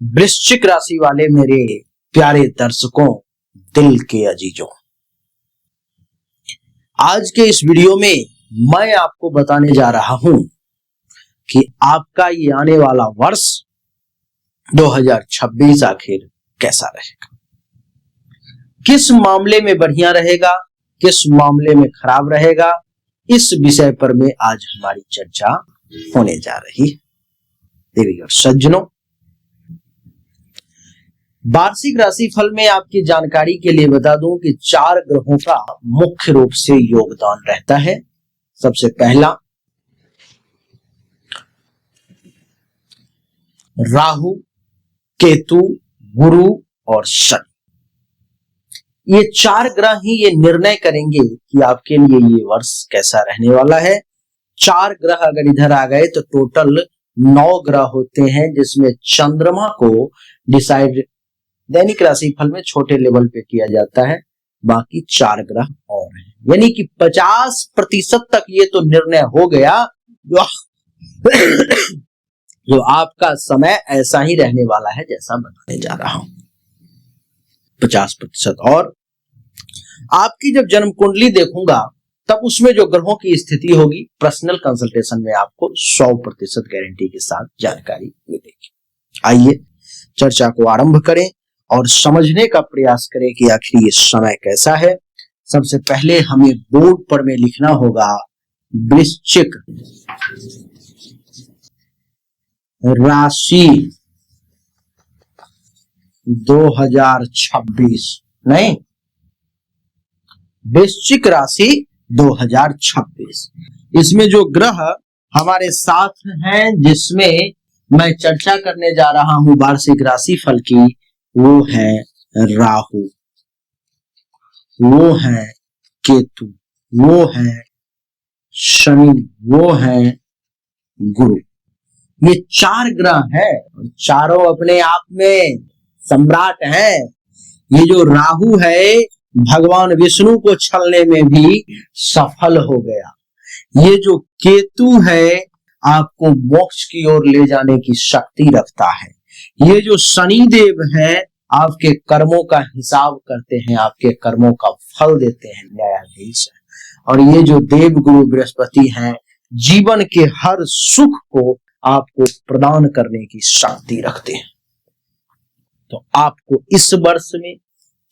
वृश्चिक राशि वाले मेरे प्यारे दर्शकों, दिल के अजीजों, आज के इस वीडियो में मैं आपको बताने जा रहा हूं कि आपका ये आने वाला वर्ष 2026 आखिर कैसा रहेगा, किस मामले में बढ़िया रहेगा, किस मामले में खराब रहेगा। इस विषय पर में आज हमारी चर्चा होने जा रही है। देवी और सज्जनों, वार्षिक राशिफल में आपकी जानकारी के लिए बता दूं कि 4 ग्रहों का मुख्य रूप से योगदान रहता है। सबसे पहला राहु, केतु, गुरु और शनि। ये 4 ग्रह ही ये निर्णय करेंगे कि आपके लिए ये वर्ष कैसा रहने वाला है। 4 ग्रह अगर इधर आ गए तो टोटल 9 ग्रह होते हैं, जिसमें चंद्रमा को डिसाइड दैनिक राशिफल में छोटे लेवल पे किया जाता है, बाकी 4 ग्रह और हैं। यानी कि 50% तक ये तो निर्णय हो गया जो आपका समय ऐसा ही रहने वाला है जैसा बताने जा रहा हूं। 50%। और आपकी जब जन्म कुंडली देखूंगा तब उसमें जो ग्रहों की स्थिति होगी, पर्सनल कंसल्टेशन में आपको 100% गारंटी के साथ जानकारी मिलेगी। आइए चर्चा को आरंभ करें और समझने का प्रयास करें कि आखिर ये समय कैसा है। सबसे पहले हमें बोर्ड पर में लिखना होगा वृश्चिक राशि 2026, नहीं, वृश्चिक राशि 2026। इसमें जो ग्रह हमारे साथ हैं, जिसमें मैं चर्चा करने जा रहा हूं वार्षिक राशिफल की, वो है राहु, वो है केतु, वो है शनि, वो है गुरु। ये 4 ग्रह हैं, चारों अपने आप में सम्राट हैं। ये जो राहु है भगवान विष्णु को छलने में भी सफल हो गया। ये जो केतु है आपको मोक्ष की ओर ले जाने की शक्ति रखता है। ये जो शनि देव है आपके कर्मों का हिसाब करते हैं, आपके कर्मों का फल देते हैं, न्यायाधीश है। और ये जो देव गुरु बृहस्पति हैं जीवन के हर सुख को आपको प्रदान करने की शक्ति रखते हैं। तो आपको इस वर्ष में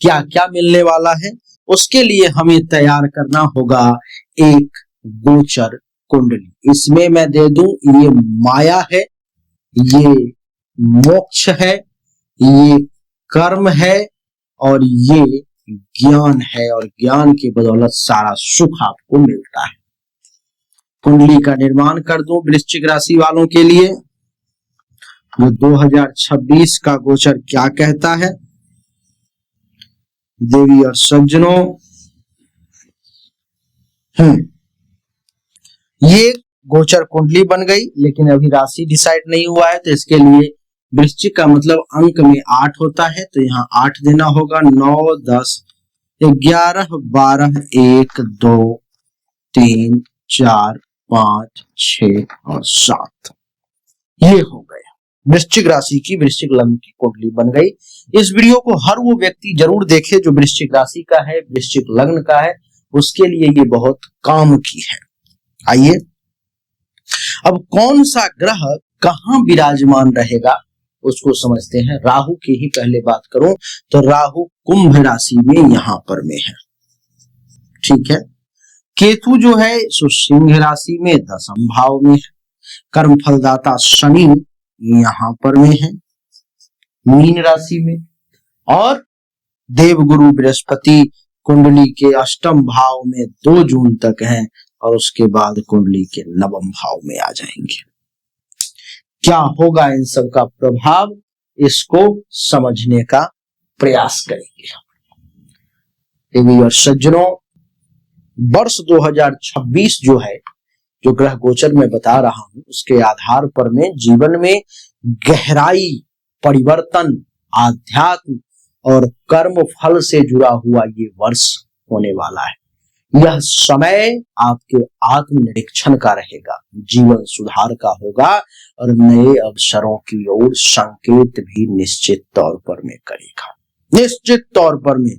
क्या क्या मिलने वाला है, उसके लिए हमें तैयार करना होगा एक गोचर कुंडली। इसमें मैं दे दूं, ये माया है, ये मोक्ष है, ये कर्म है और ये ज्ञान है। और ज्ञान की बदौलत सारा सुख आपको मिलता है। कुंडली का निर्माण कर दूं वृश्चिक राशि वालों के लिए। वो 2026 का गोचर क्या कहता है। देवी और सज्जनों, ये गोचर कुंडली बन गई, लेकिन अभी राशि डिसाइड नहीं हुआ है। तो इसके लिए वृश्चिक का मतलब अंक में 8 होता है, तो यहाँ 8 देना होगा। 9, 10, 11, 12, 1, 2, 3, 4, 5, 6 और 7। ये हो गया वृश्चिक राशि की, वृश्चिक लग्न की कुंडली बन गई। इस वीडियो को हर वो व्यक्ति जरूर देखे जो वृश्चिक राशि का है, वृश्चिक लग्न का है, उसके लिए ये बहुत काम की है। आइए अब कौन सा ग्रह कहां विराजमान रहेगा उसको समझते हैं। राहु की ही पहले बात करूं तो राहु कुंभ राशि में यहां पर में है, ठीक है। केतु जो है सो सिंह राशि में 10वें भाव में है। कर्म फलदाता शनि यहां पर में है मीन राशि में। और देवगुरु बृहस्पति कुंडली के 8वें भाव में 2 जून तक हैं और उसके बाद कुंडली के 9वें भाव में आ जाएंगे। क्या होगा इन सब का प्रभाव, इसको समझने का प्रयास करेंगे। देवी और सज्जनों, वर्ष 2026 जो है, जो ग्रह गोचर में बता रहा हूं, उसके आधार पर में जीवन में गहराई, परिवर्तन, आध्यात्म और कर्म फल से जुड़ा हुआ ये वर्ष होने वाला है। यह समय आपके आत्मनिरीक्षण का रहेगा, जीवन सुधार का होगा और नए अवसरों की ओर संकेत भी निश्चित तौर पर में करेगा, निश्चित तौर पर में।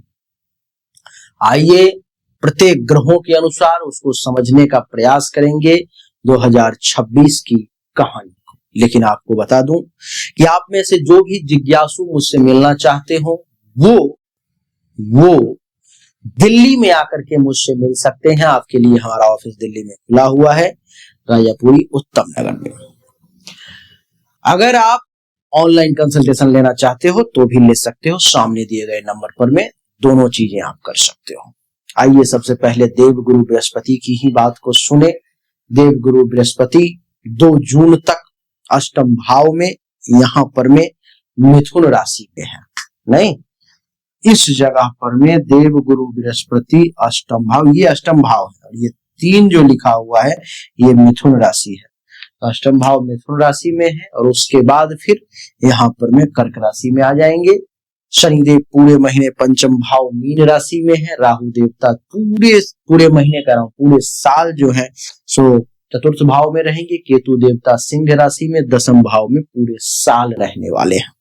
आइए प्रत्येक ग्रहों के अनुसार उसको समझने का प्रयास करेंगे 2026 की कहानी को। लेकिन आपको बता दूं कि आप में से जो भी जिज्ञासु मुझसे मिलना चाहते हो वो दिल्ली में आकर के मुझसे मिल सकते हैं। आपके लिए हमारा ऑफिस दिल्ली में खुला हुआ है, राजापुरी उत्तम नगर में। अगर आप ऑनलाइन कंसल्टेशन लेना चाहते हो तो भी ले सकते हो, सामने दिए गए नंबर पर में दोनों चीजें आप कर सकते हो। आइए सबसे पहले देवगुरु बृहस्पति की ही बात को सुने। देवगुरु बृहस्पति 2 जून तक अष्टम भाव में यहां पर में मिथुन राशि में है। नहीं, इस जगह पर में देवगुरु बृहस्पति अष्टम भाव, ये अष्टम भाव है और ये 3 जो लिखा हुआ है ये मिथुन राशि है। अष्टम भाव मिथुन राशि में है और उसके बाद फिर यहाँ पर में कर्क राशि में आ जाएंगे। शनिदेव पूरे महीने पंचम भाव मीन राशि में है। राहु देवता पूरे महीने कह रहा हूं, पूरे साल जो है सो चतुर्थ भाव में रहेंगे। केतु देवता सिंह राशि में दसम भाव में पूरे साल रहने वाले हैं।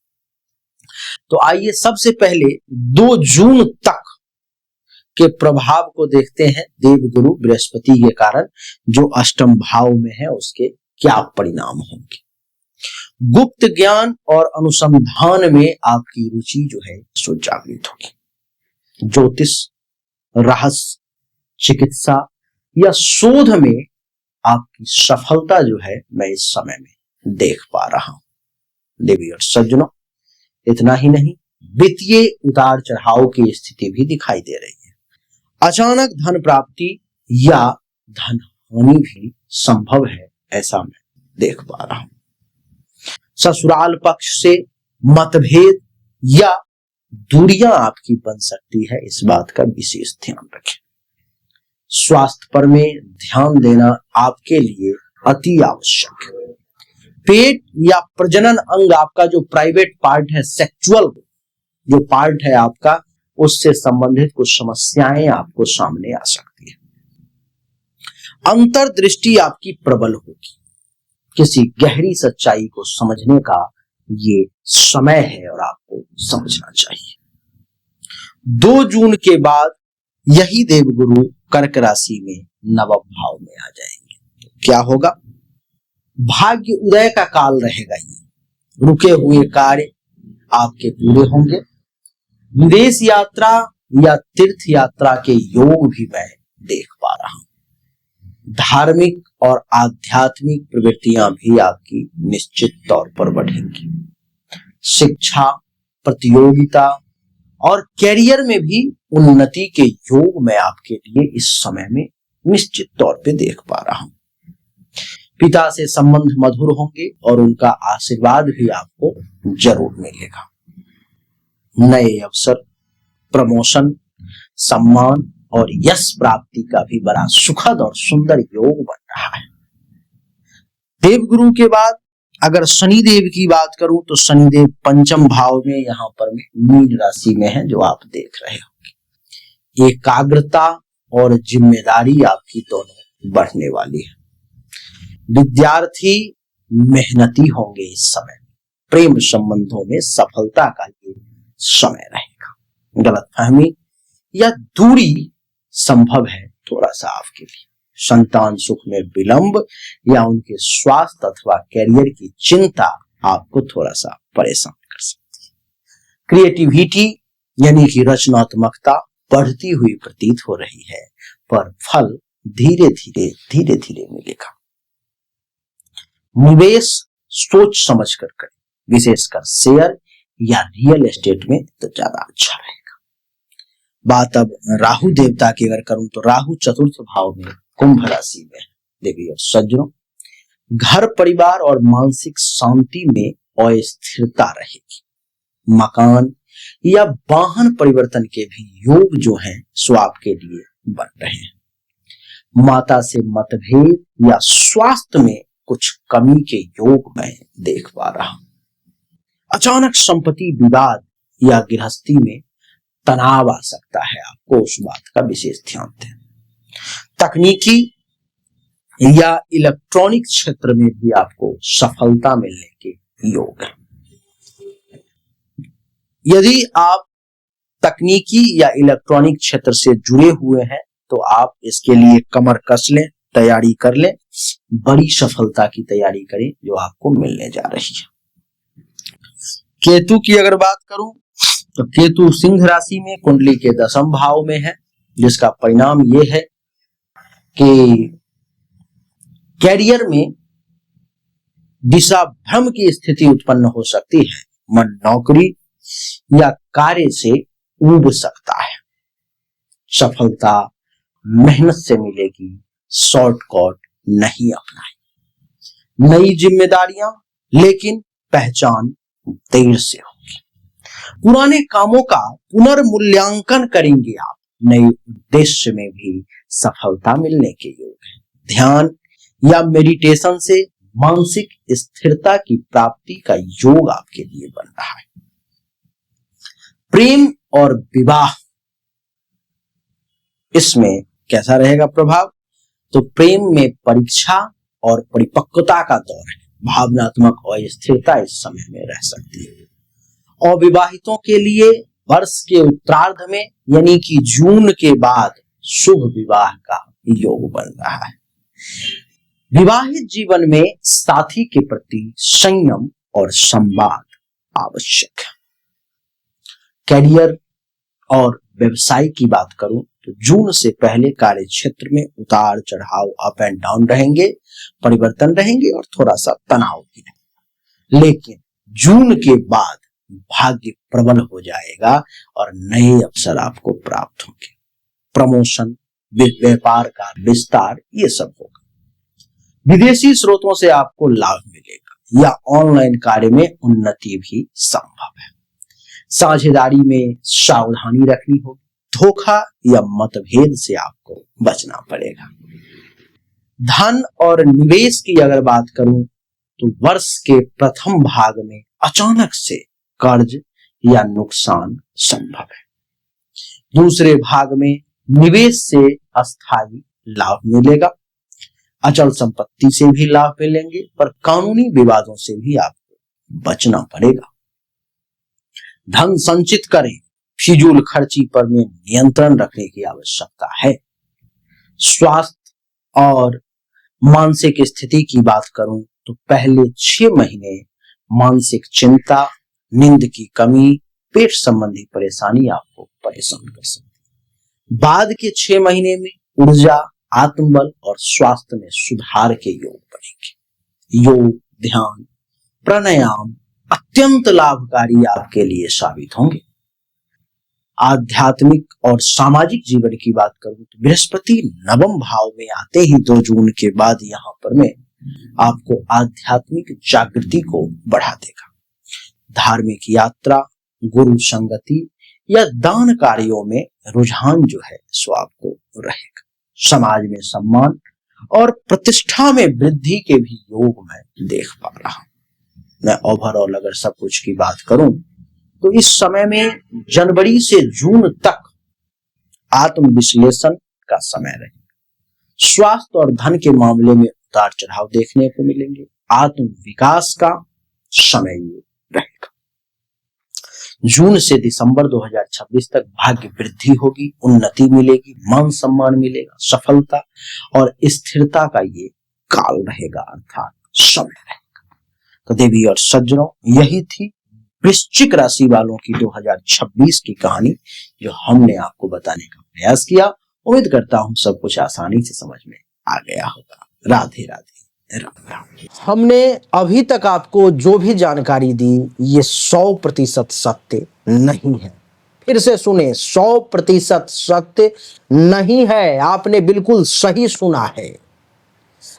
तो आइए सबसे पहले 2 जून तक के प्रभाव को देखते हैं। देवगुरु बृहस्पति के कारण जो अष्टम भाव में है उसके क्या परिणाम होंगे। गुप्त ज्ञान और अनुसंधान में आपकी रुचि जो है सो जागृत होगी। ज्योतिष, रहस्य, चिकित्सा या शोध में आपकी सफलता जो है मैं इस समय में देख पा रहा हूं। देवी और सज्जनों, इतना ही नहीं, वित्तीय उतार चढ़ाव की स्थिति भी दिखाई दे रही है। अचानक धन प्राप्ति या धन हानि भी संभव है, ऐसा मैं देख पा रहा हूं। ससुराल पक्ष से मतभेद या दूरियां आपकी बन सकती है, इस बात का विशेष ध्यान रखें। स्वास्थ्य पर में ध्यान देना आपके लिए अति आवश्यक है। पेट या प्रजनन अंग, आपका जो प्राइवेट पार्ट है, सेक्सुअल जो पार्ट है आपका, उससे संबंधित कुछ समस्याएं आपको सामने आ सकती है। अंतर्दृष्टि आपकी प्रबल होगी। किसी गहरी सच्चाई को समझने का ये समय है और आपको समझना चाहिए। 2 जून के बाद यही देवगुरु कर्क राशि में नवम भाव में आ जाएंगे। तो क्या होगा? भाग्य उदय का काल रहेगा। ये रुके हुए कार्य आपके पूरे होंगे। विदेश यात्रा या तीर्थ यात्रा के योग भी मैं देख पा रहा हूं। धार्मिक और आध्यात्मिक प्रवृत्तियां भी आपकी निश्चित तौर पर बढ़ेंगी। शिक्षा, प्रतियोगिता और कैरियर में भी उन्नति के योग मैं आपके लिए इस समय में निश्चित तौर पे देख पा रहा हूं। पिता से संबंध मधुर होंगे और उनका आशीर्वाद भी आपको जरूर मिलेगा। नए अवसर, प्रमोशन, सम्मान और यश प्राप्ति का भी बड़ा सुखद और सुंदर योग बन रहा है। देवगुरु के बाद अगर शनिदेव की बात करूं तो शनिदेव पंचम भाव में यहां पर मीन राशि में है, जो आप देख रहे होंगे। एकाग्रता और जिम्मेदारी आपकी दोनों बढ़ने वाली है। विद्यार्थी मेहनती होंगे इस समय। प्रेम संबंधों में सफलता का ये समय रहेगा। गलतफहमी या दूरी संभव है थोड़ा सा आपके लिए। संतान सुख में विलंब या उनके स्वास्थ्य अथवा कैरियर की चिंता आपको थोड़ा सा परेशान कर सकती है। क्रिएटिविटी यानी कि रचनात्मकता बढ़ती हुई प्रतीत हो रही है, पर फल धीरे धीरे मिलेगा। निवेश सोच समझ कर करें, विशेषकर शेयर या रियल एस्टेट में तो ज्यादा अच्छा रहेगा। बात अब राहु देवता की अगर करूं तो राहु चतुर्थ भाव में कुंभ राशि में है। देवी और सज्जनों, घर, परिवार और मानसिक शांति में अस्थिरता रहेगी। मकान या वाहन परिवर्तन के भी योग जो हैं सो आपके लिए बन रहे हैं। माता से मतभेद या स्वास्थ्य में कुछ कमी के योग मैं देख पा रहा हूं। अचानक संपत्ति विवाद या गृहस्थी में तनाव आ सकता है, आपको उस बात का विशेष ध्यान दें। तकनीकी या इलेक्ट्रॉनिक क्षेत्र में भी आपको सफलता मिलने के योग है। यदि आप तकनीकी या इलेक्ट्रॉनिक क्षेत्र से जुड़े हुए हैं तो आप इसके लिए कमर कस लें, तैयारी कर लें, बड़ी सफलता की तैयारी करें जो आपको मिलने जा रही है। केतु की अगर बात करूं तो केतु सिंह राशि में कुंडली के 10वें भाव में है, जिसका परिणाम यह है कि कैरियर में दिशा भ्रम की स्थिति उत्पन्न हो सकती है। मन नौकरी या कार्य से ऊब सकता है। सफलता मेहनत से मिलेगी, शॉर्टकट नहीं अपनाएं। नई जिम्मेदारियां लेकिन पहचान देर से होगी। पुराने कामों का पुनर्मूल्यांकन करेंगे आप। नए उद्देश्य में भी सफलता मिलने के योग है। ध्यान या मेडिटेशन से मानसिक स्थिरता की प्राप्ति का योग आपके लिए बन रहा है। प्रेम और विवाह, इसमें कैसा रहेगा प्रभाव? तो प्रेम में परीक्षा और परिपक्वता का दौर है। भावनात्मक अस्थिरता इस समय में रह सकती है। अविवाहितों के लिए वर्ष के उत्तरार्ध में यानी कि जून के बाद शुभ विवाह का योग बन रहा है। विवाहित जीवन में साथी के प्रति संयम और संवाद आवश्यक है। कैरियर और व्यवसाय की बात करूं तो जून से पहले कार्य क्षेत्र में उतार चढ़ाव, अप एंड डाउन रहेंगे, परिवर्तन रहेंगे और थोड़ा सा तनाव भी रहेगा। लेकिन जून के बाद भाग्य प्रबल हो जाएगा और नए अवसर आपको प्राप्त होंगे। प्रमोशन, व्यापार का विस्तार, ये सब होगा। विदेशी स्रोतों से आपको लाभ मिलेगा या ऑनलाइन कार्य में उन्नति भी संभव है। साझेदारी में सावधानी रखनी होगी। धोखा या मतभेद से आपको बचना पड़ेगा। धन और निवेश की अगर बात करूं तो वर्ष के प्रथम भाग में अचानक से कर्ज या नुकसान संभव है। दूसरे भाग में निवेश से अस्थायी लाभ मिलेगा। अचल संपत्ति से भी लाभ मिलेंगे, पर कानूनी विवादों से भी आपको बचना पड़ेगा। धन संचित करें, फिजूल खर्ची पर में नियंत्रण रखने की आवश्यकता है। स्वास्थ्य और मानसिक स्थिति की बात करूं तो पहले 6 महीने मानसिक चिंता, नींद की कमी, पेट संबंधी परेशानी आपको परेशान कर सकती है। बाद के 6 महीने में ऊर्जा, आत्मबल और स्वास्थ्य में सुधार के योग बनेंगे। योग, ध्यान, प्राणायाम अत्यंत लाभकारी आपके लिए साबित होंगे। आध्यात्मिक और सामाजिक जीवन की बात करूं तो बृहस्पति 9वें भाव में आते ही 2 जून के बाद यहां पर में आपको आध्यात्मिक जागृति को बढ़ा देगा। धार्मिक यात्रा, गुरु संगति या दान कार्यों में रुझान जो है सो आपको रहेगा। समाज में सम्मान और प्रतिष्ठा में वृद्धि के भी योग मैं देख पा रहा हूं। मैं ओवरऑल अगर सब कुछ की बात करूं तो इस समय में जनवरी से जून तक आत्मविश्लेषण का समय रहेगा। स्वास्थ्य और धन के मामले में उतार चढ़ाव देखने को मिलेंगे। आत्म विकास का समय रहेगा। जून से दिसंबर 2026 तक भाग्य वृद्धि होगी, उन्नति मिलेगी, मान सम्मान मिलेगा, सफलता और स्थिरता का ये काल रहेगा, अर्थात समय रहेगा। तो देवी और सज्जनों, यही थी वृश्चिक राशि वालों की 2026 की कहानी जो हमने आपको बताने का प्रयास किया। उम्मीद करता हूं सब कुछ आसानी से समझ में आ गया होगा। राधे राधे, राम राम। हमने अभी तक आपको जो भी जानकारी दी ये 100% सत्य नहीं है। फिर से सुने, 100% सत्य नहीं है। आपने बिल्कुल सही सुना है।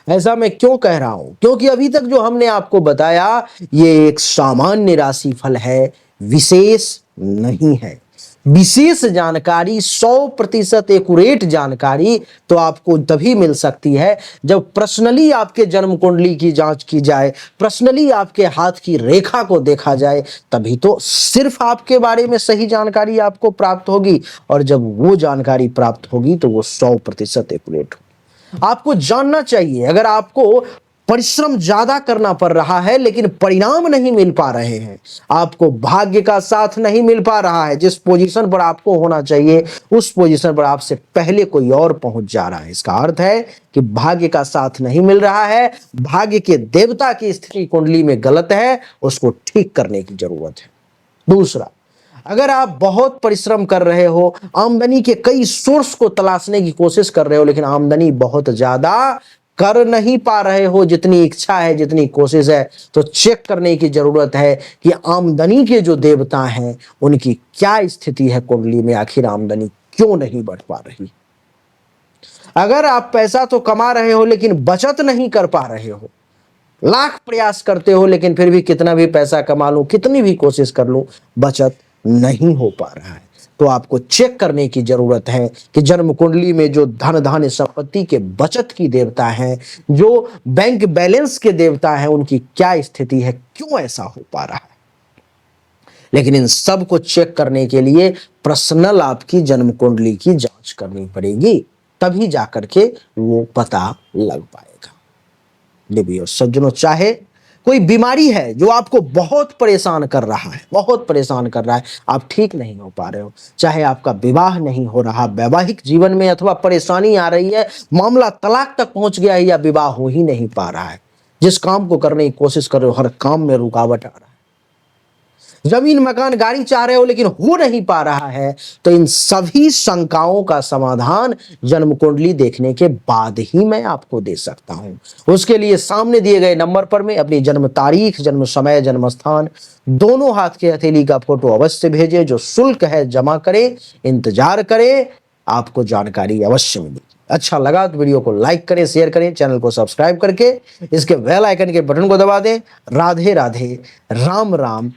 ऐसा मैं क्यों कह रहा हूं? क्योंकि अभी तक जो हमने आपको बताया ये एक सामान्य राशिफल है, विशेष नहीं है। विशेष जानकारी, 100% एक्यूरेट जानकारी तो आपको तभी मिल सकती है जब पर्सनली आपके जन्म कुंडली की जांच की जाए, पर्सनली आपके हाथ की रेखा को देखा जाए, तभी तो सिर्फ आपके बारे में सही जानकारी आपको प्राप्त होगी। और जब वो जानकारी प्राप्त होगी तो वो 100% एक्यूरेट होगी। आपको जानना चाहिए, अगर आपको परिश्रम ज्यादा करना पड़ रहा है लेकिन परिणाम नहीं मिल पा रहे हैं, आपको भाग्य का साथ नहीं मिल पा रहा है, जिस पोजीशन पर आपको होना चाहिए उस पोजीशन पर आपसे पहले कोई और पहुंच जा रहा है, इसका अर्थ है कि भाग्य का साथ नहीं मिल रहा है, भाग्य के देवता की स्थिति कुंडली में गलत है, उसको ठीक करने की जरूरत है। दूसरा, अगर आप बहुत परिश्रम कर रहे हो, आमदनी के कई सोर्स को तलाशने की कोशिश कर रहे हो, लेकिन आमदनी बहुत ज्यादा कर नहीं पा रहे हो जितनी इच्छा है, जितनी कोशिश है, तो चेक करने की जरूरत है कि आमदनी के जो देवता हैं उनकी क्या स्थिति है कुंडली में, आखिर आमदनी क्यों नहीं बढ़ पा रही। अगर आप पैसा तो कमा रहे हो लेकिन बचत नहीं कर पा रहे हो, लाख प्रयास करते हो लेकिन फिर भी कितना भी पैसा कमा लूं, कितनी भी कोशिश कर लूं, बचत नहीं हो पा रहा है, तो आपको चेक करने की जरूरत है कि जन्म कुंडली में जो धन धान्य संपत्ति के बचत की देवता है, जो बैंक बैलेंस के देवता है, उनकी क्या स्थिति है, क्यों ऐसा हो पा रहा है। लेकिन इन सब को चेक करने के लिए पर्सनल आपकी जन्म कुंडली की जांच करनी पड़ेगी, तभी जाकर के वो पता लग पाएगा। देवियों सज्जनों, चाहे कोई बीमारी है जो आपको बहुत परेशान कर रहा है, बहुत परेशान कर रहा है, आप ठीक नहीं हो पा रहे हो, चाहे आपका विवाह नहीं हो रहा, वैवाहिक जीवन में अथवा परेशानी आ रही है, मामला तलाक तक पहुंच गया है या विवाह हो ही नहीं पा रहा है, जिस काम को करने की कोशिश कर रहे हो हर काम में रुकावट आ रहा है, जमीन मकान गाड़ी चाह रहे हो लेकिन हो नहीं पा रहा है, तो इन सभी शंकाओं का समाधान जन्म कुंडली देखने के बाद ही मैं आपको दे सकता हूं। उसके लिए सामने दिए गए नंबर पर में अपनी जन्म तारीख, जन्म समय, जन्म स्थान, दोनों हाथ के हथेली का फोटो अवश्य भेजे, जो शुल्क है जमा करें, इंतजार करें, आपको जानकारी अवश्य मिलेगी। अच्छा लगा तो वीडियो को लाइक करें, शेयर करें, चैनल को सब्सक्राइब करके इसके बेल आइकन के बटन को दबा दें। राधे राधे, राम राम।